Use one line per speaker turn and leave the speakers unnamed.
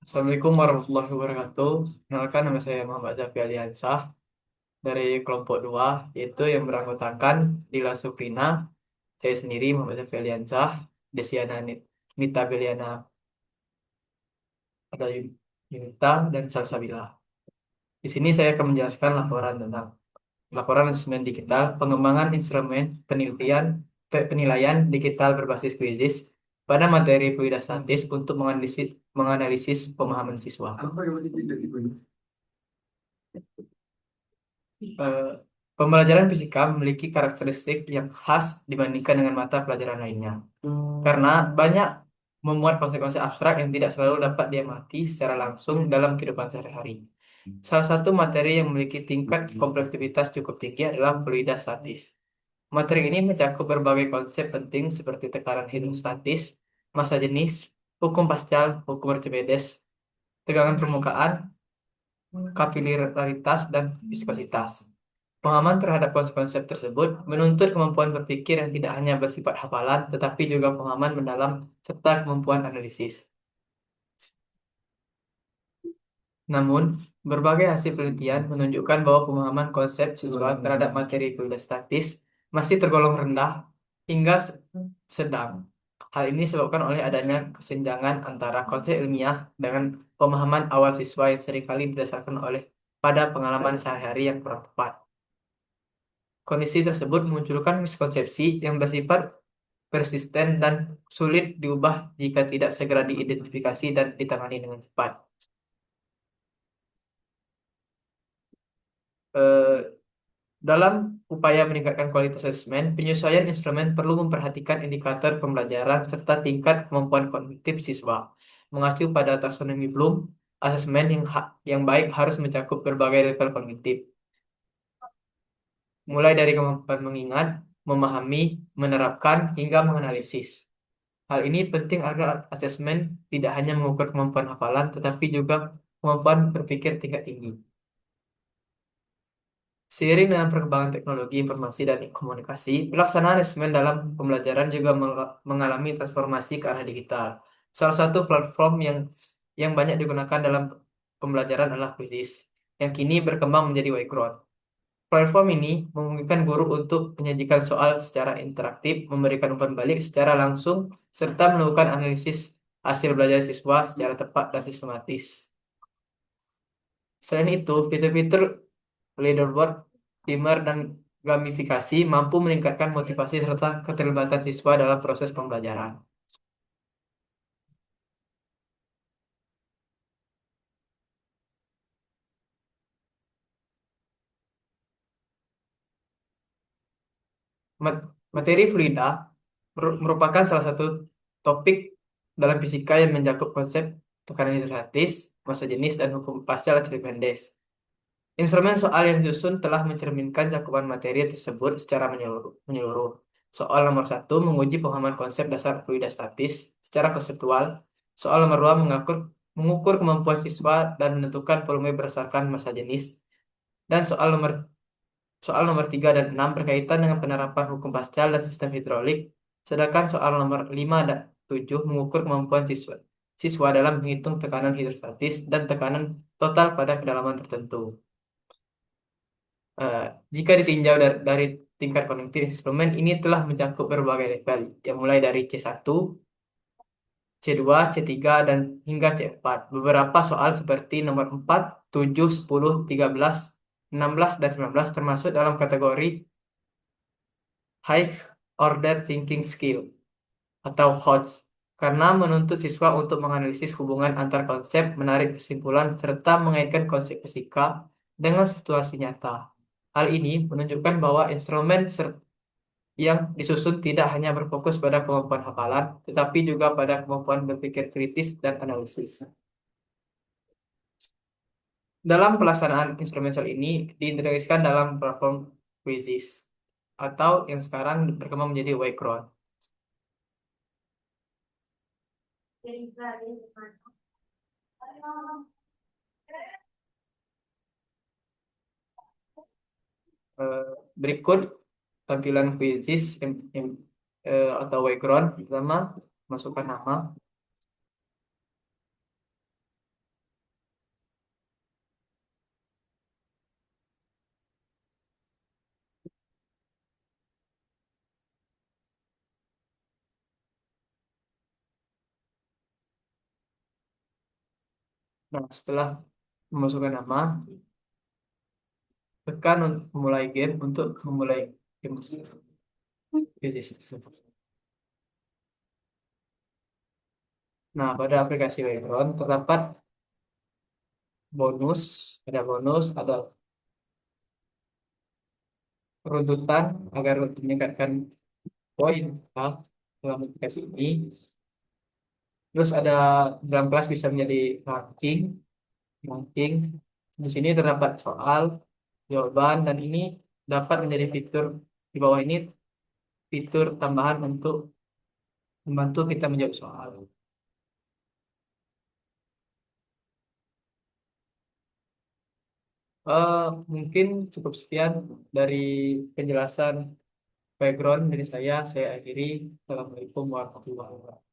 Assalamualaikum warahmatullahi wabarakatuh. Kenalkan nama saya Muhammad Zafi Aliansah dari kelompok 2, yaitu yang beranggotakan Dila Suprina, saya sendiri Muhammad Zafi Aliansah, Desiana Nita Beliana ada Yunita dan Salsabila. Di sini saya akan menjelaskan laporan instrumen digital, pengembangan instrumen penilaian digital berbasis kuisis pada materi fluida statis untuk menganalisis pemahaman siswa. Eh, Pembelajaran fisika memiliki karakteristik yang khas dibandingkan dengan mata pelajaran lainnya, karena banyak memuat konsep-konsep abstrak yang tidak selalu dapat diamati secara langsung dalam kehidupan sehari-hari. Salah satu materi yang memiliki tingkat kompleksitas cukup tinggi adalah fluida statis. Materi ini mencakup berbagai konsep penting seperti tekanan hidrostatis, massa jenis, hukum Pascal, hukum Archimedes, tegangan permukaan, kapilaritas, dan viskositas. Pemahaman terhadap konsep-konsep tersebut menuntut kemampuan berpikir yang tidak hanya bersifat hafalan, tetapi juga pemahaman mendalam serta kemampuan analisis. Namun, berbagai hasil penelitian menunjukkan bahwa pemahaman konsep siswa terhadap materi fluida statis masih tergolong rendah hingga sedang. Hal ini disebabkan oleh adanya kesenjangan antara konsep ilmiah dengan pemahaman awal siswa yang seringkali didasarkan oleh pada pengalaman sehari-hari yang kurang tepat. Kondisi tersebut memunculkan miskonsepsi yang bersifat persisten dan sulit diubah jika tidak segera diidentifikasi dan ditangani dengan cepat. Eh, Dalam upaya meningkatkan kualitas asesmen, penyesuaian instrumen perlu memperhatikan indikator pembelajaran serta tingkat kemampuan kognitif siswa. Mengacu pada taksonomi Bloom, asesmen yang baik harus mencakup berbagai level kognitif, mulai dari kemampuan mengingat, memahami, menerapkan, hingga menganalisis. Hal ini penting agar asesmen tidak hanya mengukur kemampuan hafalan, tetapi juga kemampuan berpikir tingkat tinggi. Seiring dengan perkembangan teknologi informasi dan komunikasi, pelaksanaan asesmen dalam pembelajaran juga mengalami transformasi ke arah digital. Salah satu platform yang banyak digunakan dalam pembelajaran adalah Quizzes, yang kini berkembang menjadi Whiteboard. Platform ini memungkinkan guru untuk menyajikan soal secara interaktif, memberikan umpan balik secara langsung, serta melakukan analisis hasil belajar siswa secara tepat dan sistematis. Selain itu, fitur-fitur leaderboard, timer, dan gamifikasi mampu meningkatkan motivasi serta keterlibatan siswa dalam proses pembelajaran. Materi fluida merupakan salah satu topik dalam fisika yang mencakup konsep tekanan hidrostatis, massa jenis, dan hukum Pascal Archimedes. Instrumen soal yang disusun telah mencerminkan cakupan materi tersebut secara menyeluruh. Soal nomor 1 menguji pemahaman konsep dasar fluida statis secara konseptual. Soal nomor 2 mengukur kemampuan siswa dan menentukan volume berdasarkan massa jenis. Dan soal nomor 3 dan 6 berkaitan dengan penerapan hukum Pascal dan sistem hidrolik. Sedangkan soal nomor 5 dan 7 mengukur kemampuan siswa dalam menghitung tekanan hidrostatis dan tekanan total pada kedalaman tertentu. Eh, Jika ditinjau dari tingkat kognitif instrumen ini telah mencakup berbagai level, yang mulai dari C1, C2, C3, dan hingga C4. Beberapa soal seperti nomor 4, 7, 10, 13, 16, dan 19 termasuk dalam kategori High Order Thinking Skill atau HOTS, karena menuntut siswa untuk menganalisis hubungan antar konsep, menarik kesimpulan, serta mengaitkan konsep fisika dengan situasi nyata. Hal ini menunjukkan bahwa instrumen yang disusun tidak hanya berfokus pada kemampuan hafalan, tetapi juga pada kemampuan berpikir kritis dan analisis. Dalam pelaksanaan instrumental ini diintegrasikan dalam platform Quizzes atau yang sekarang berkembang menjadi Whiteboard. Eh, Berikut tampilan Quizzes atau Whiteboard. Pertama, masukkan nama. Nah, setelah memasukkan nama, tekan untuk memulai game untuk memulai game tersebut. Nah, pada aplikasi Wavron terdapat bonus, ada runtutan agar untuk meningkatkan poin ya, dalam aplikasi ini. Terus ada dalam kelas bisa menjadi ranking, ranking. Di sini terdapat soal, jawaban, dan ini dapat menjadi fitur di bawah ini fitur tambahan untuk membantu kita menjawab soal. Eh, Mungkin cukup sekian dari penjelasan background dari saya. Saya akhiri. Assalamualaikum warahmatullahi wabarakatuh.